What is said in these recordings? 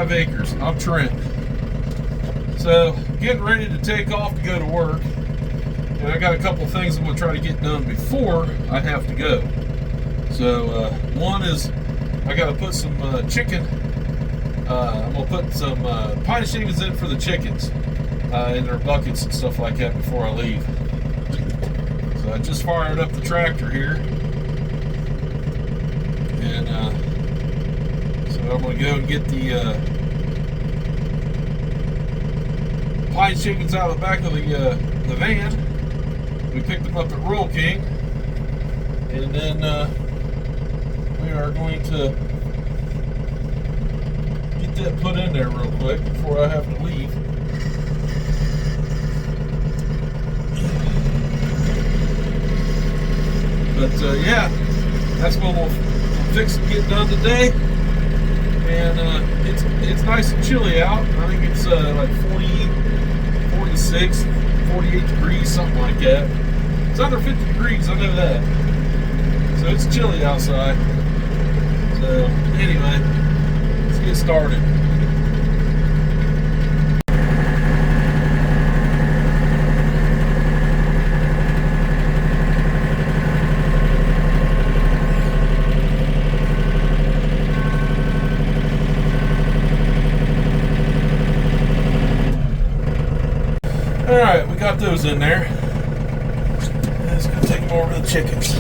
5 acres. I'm Trent. So, getting ready to take off to go to work. And I got a couple things I'm going to try to get done before I have to go. So, one is I got to put some chicken. I'm going to put some pine shavings in for the chickens in their buckets and stuff like that before I leave. So I just fired up the tractor here. And so I'm going to go and get the pine shavings out of the back of the van. We picked them up at Rural King. And then we are going to get that put in there real quick before I have to leave. But yeah, that's what we'll fix and get done today. And it's nice and chilly out. I think it's like 46, 48 degrees, something like that. It's under 50 degrees, I know that. So it's chilly outside. So anyway, let's get started. Alright, we got those in there. Let's go take them over to the chickens.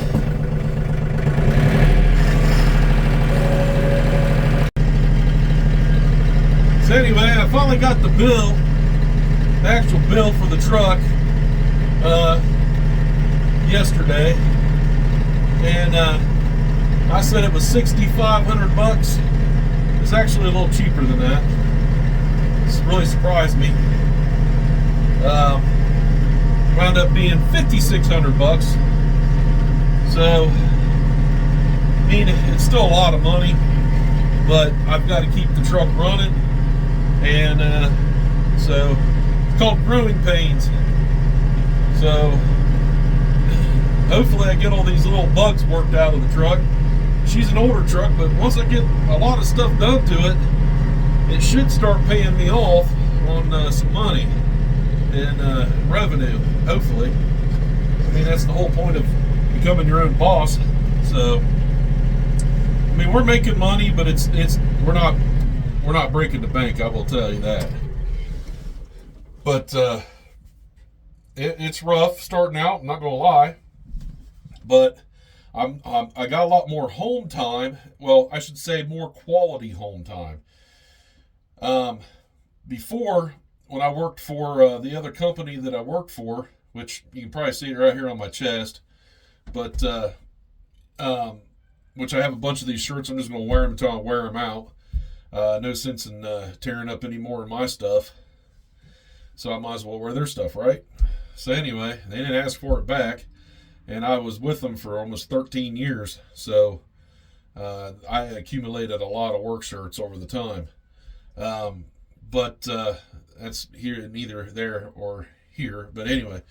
So anyway, I finally got the bill, the actual bill for the truck, yesterday. And I said it was $6,500. It's actually a little cheaper than that. This really surprised me. Wound up being $5,600. So, I mean, it's still a lot of money, but I've got to keep the truck running, and so it's called growing pains. So, hopefully I get all these little bugs worked out of the truck. She's an older truck, but once I get a lot of stuff done to it, it should start paying me off on some money and revenue, hopefully. I mean, that's the whole point of becoming your own boss. So, I mean, we're making money, but we're not breaking the bank, I will tell you that. But it's rough starting out, I'm not gonna lie. But I got a lot more home time. Well, I should say more quality home time. Before, when I worked for the other company that I worked for, which you can probably see it right here on my chest, but which I have a bunch of these shirts. I'm just going to wear them until I wear them out. No sense in tearing up any more of my stuff, so I might as well wear their stuff, right? So anyway, they didn't ask for it back, and I was with them for almost 13 years, so I accumulated a lot of work shirts over the time. But that's here, neither there or here. But anyway,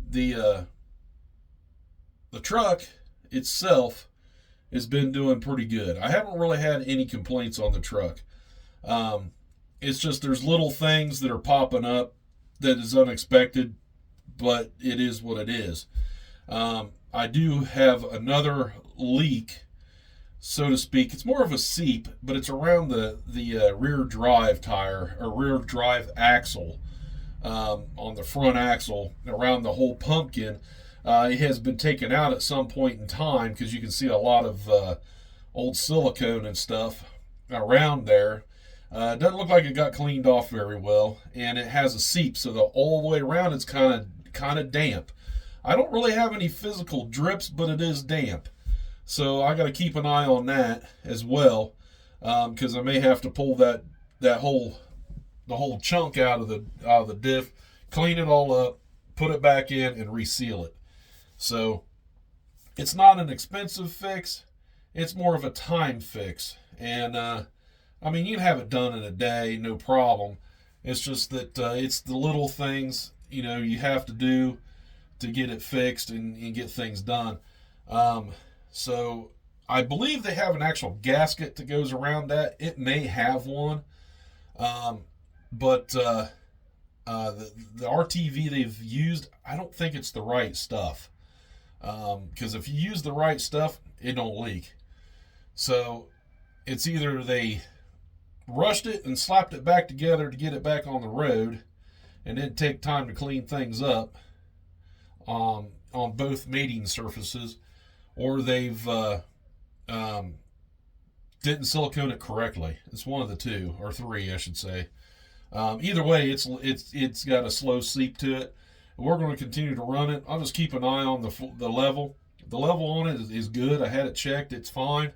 the truck itself has been doing pretty good. I haven't really had any complaints on the truck. It's just there's little things that are popping up that is unexpected, but it is what it is. I do have another leak, so to speak. It's more of a seep, but it's around the rear drive tire, or rear drive axle, on the front axle, around the whole pumpkin. It has been taken out at some point in time, because you can see a lot of old silicone and stuff around there. It doesn't look like it got cleaned off very well, and it has a seep, so all the way around it's kind of damp. I don't really have any physical drips, but it is damp. So I got to keep an eye on that as well, because I may have to pull the whole chunk out of the diff, clean it all up, put it back in, and reseal it. So it's not an expensive fix; it's more of a time fix. And I mean, you can have it done in a day, no problem. It's just that it's the little things you have to do to get it fixed and get things done. So I believe they have an actual gasket that goes around that. It may have one, um, but the RTV they've used, I don't think it's the right stuff. Because if you use the right stuff, it don't leak. So it's either they rushed it and slapped it back together to get it back on the road, and then take time to clean things up on both mating surfaces, or they've didn't silicone it correctly. It's one of the two, or three, I should say. Either way, it's got a slow seep to it. We're going to continue to run it. I'll just keep an eye on the level. The level on it is good. I had it checked. It's fine.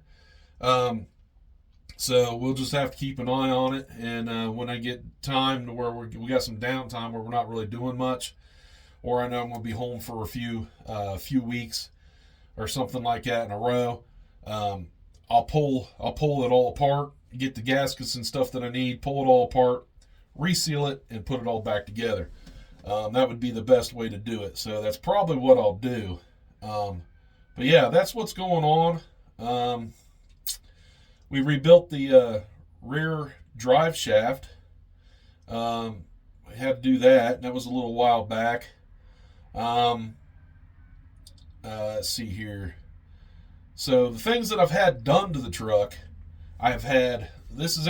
So we'll just have to keep an eye on it. And when I get time to where we got some downtime where we're not really doing much, or I know I'm going to be home for a few weeks or something like that in a row, I'll pull it all apart, get the gaskets and stuff that I need, pull it all apart, reseal it, and put it all back together. That would be the best way to do it. So that's probably what I'll do. But yeah, that's what's going on. We rebuilt the rear drive shaft. We had to do that. And that was a little while back. Let's see here. So the things that I've had done to the truck, I've had, this is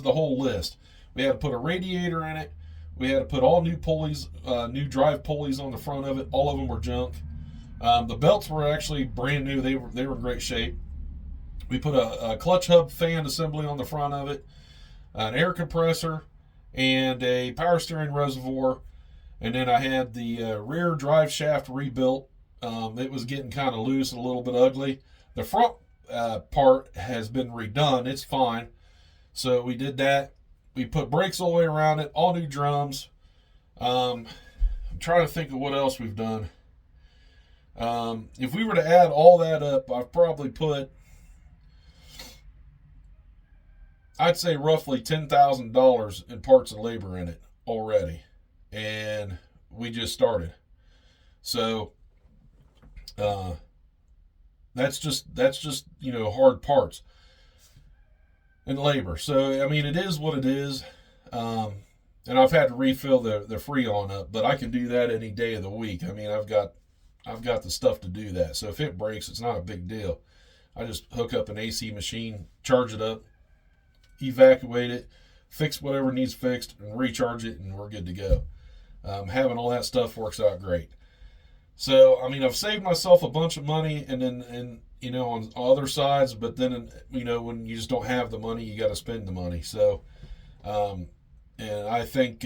the whole list. We had to put a radiator in it. We had to put all new pulleys, new drive pulleys on the front of it. All of them were junk. The belts were actually brand new. They were in great shape. We put a clutch hub fan assembly on the front of it, an air compressor, and a power steering reservoir. And then I had the rear drive shaft rebuilt. It was getting kind of loose and a little bit ugly. The front part has been redone. It's fine. So we did that. We put brakes all the way around it, all new drums. I'm trying to think of what else we've done. If we were to add all that up, I've probably put, I'd say roughly $10,000 in parts and labor in it already. And we just started. So that's just hard parts and labor. So I mean, it is what it is. And I've had to refill the Freon up, but I can do that any day of the week. I mean, I've got the stuff to do that. So if it breaks, it's not a big deal. I just hook up an AC machine, charge it up, evacuate it, fix whatever needs fixed, and recharge it, and we're good to go. Having all that stuff works out great. So, I mean, I've saved myself a bunch of money, and on other sides, but then, when you just don't have the money, you got to spend the money. So, and I think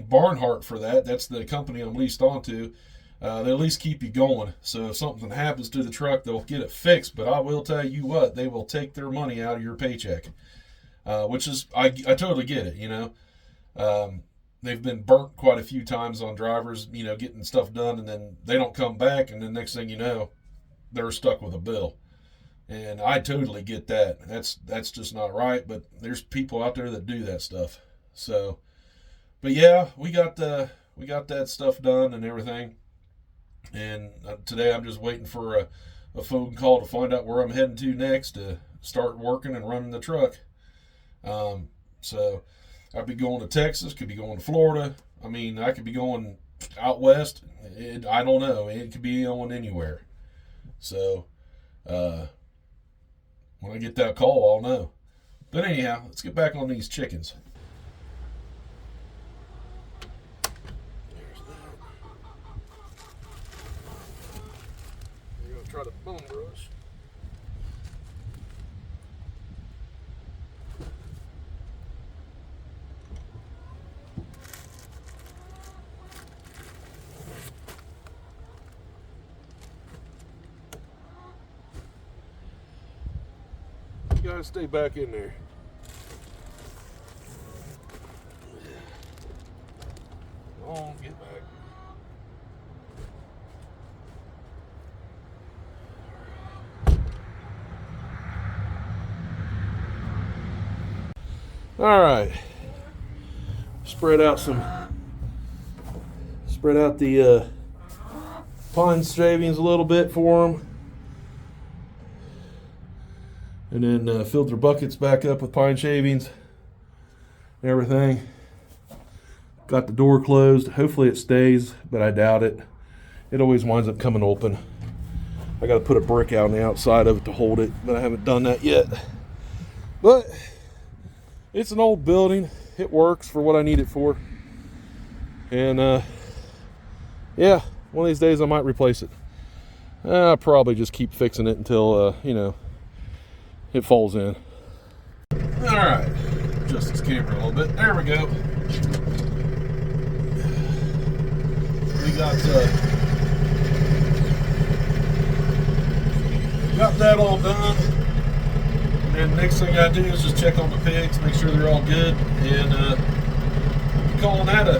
Barnhart for that. That's the company I'm leased onto. They at least keep you going. So if something happens to the truck, they'll get it fixed. But I will tell you what, they will take their money out of your paycheck, which is I totally get it. They've been burnt quite a few times on drivers, getting stuff done, and then they don't come back, and then next thing you know, they're stuck with a bill. And I totally get that. That's just not right. But there's people out there that do that stuff. So, but yeah, we got that stuff done and everything. And today I'm just waiting for a phone call to find out where I'm heading to next to start working and running the truck. So I'd be going to Texas, could be going to Florida. I mean, I could be going out west. I don't know. It could be going anywhere. So when I get that call, I'll know. But anyhow, let's get back on these chickens. Try to bone brush. You gotta stay back in there. Oh, get back. All right, spread out the pine shavings a little bit for them. And then filled their buckets back up with pine shavings and everything. Got the door closed. Hopefully it stays, but I doubt it. It always winds up coming open. I got to put a brick out on the outside of it to hold it, but I haven't done that yet. But it's an old building. It works for what I need it for. And yeah, one of these days I might replace it. I'll probably just keep fixing it until, you know, it falls in. All right, adjust this camera a little bit. There we go. We got that all done. And then next thing I do is just check on the pigs, make sure they're all good, and calling that a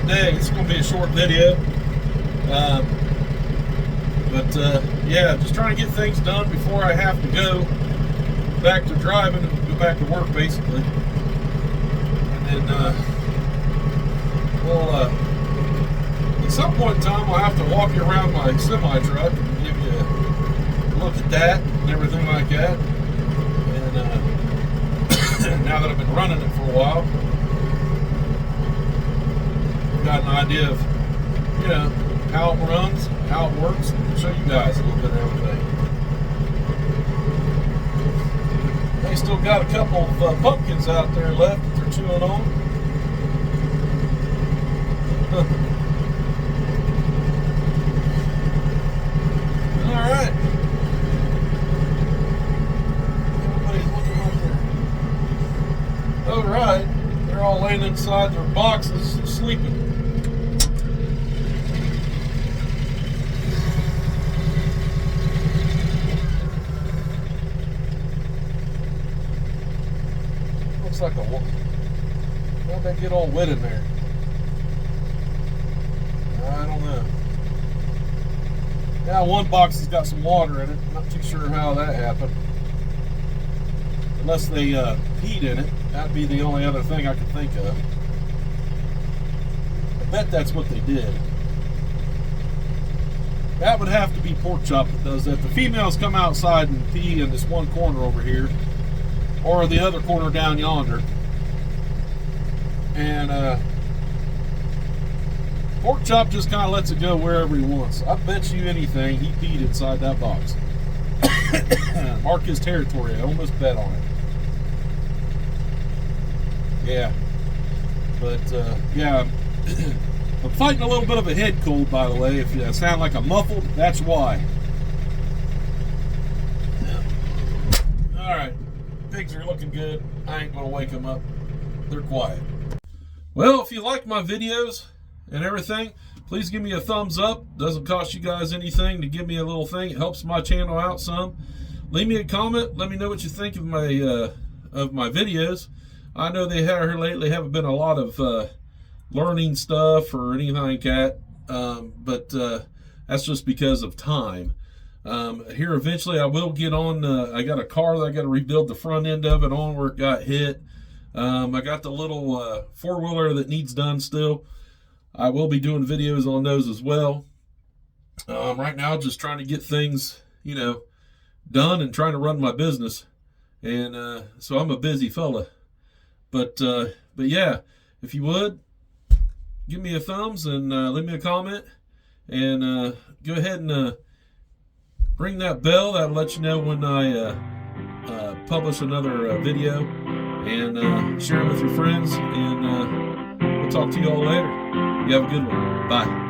day. It's going to be a short video. But yeah, just trying to get things done before I have to go back to driving and go back to work, basically. And then we'll at some point in time, I'll have to walk you around my semi truck and give you a look at that and everything like that. And now that I've been running it for a while, I've got an idea of, you know, how it runs, how it works, and show you guys a little bit of everything. They still got a couple of pumpkins out there left that they're chewing on. All right. Everybody's looking right there. All right. They're all laying inside their boxes sleeping. Looks like a wolf. How'd that get all wet in there? I don't know. Now one box has got some water in it. I'm not too sure how that happened. Unless they peed in it. That'd be the only other thing I could think of. I bet that's what they did. That would have to be Pork Chop that does that. The females come outside and pee in this one corner over here, or the other corner down yonder. And Pork Chop just kind of lets it go wherever he wants. I bet you anything he peed inside that box. Mark his territory. I almost bet on it. Yeah. But, yeah. I'm fighting a little bit of a head cold, by the way. If I sound like I'm muffled, that's why. Alright. Pigs are looking good. I ain't going to wake them up. They're quiet. Well, if you like my videos and everything, please give me a thumbs up. Doesn't cost you guys anything to give me a little thing. It helps my channel out some. Leave me a comment. Let me know what you think of my videos. I know they have here lately haven't been a lot of learning stuff or anything like that, but that's just because of time. Here eventually I will get on. I got a car that I got to rebuild the front end of it on where it got hit. I got the little four-wheeler that needs done still. I will be doing videos on those as well. Right now, just trying to get things, you know, done and trying to run my business. And so I'm a busy fella. But yeah, if you would, give me a thumbs and leave me a comment. And go ahead and ring that bell. That'll let you know when I publish another video. And share them with your friends. And we'll talk to you all later. You have a good one. Bye.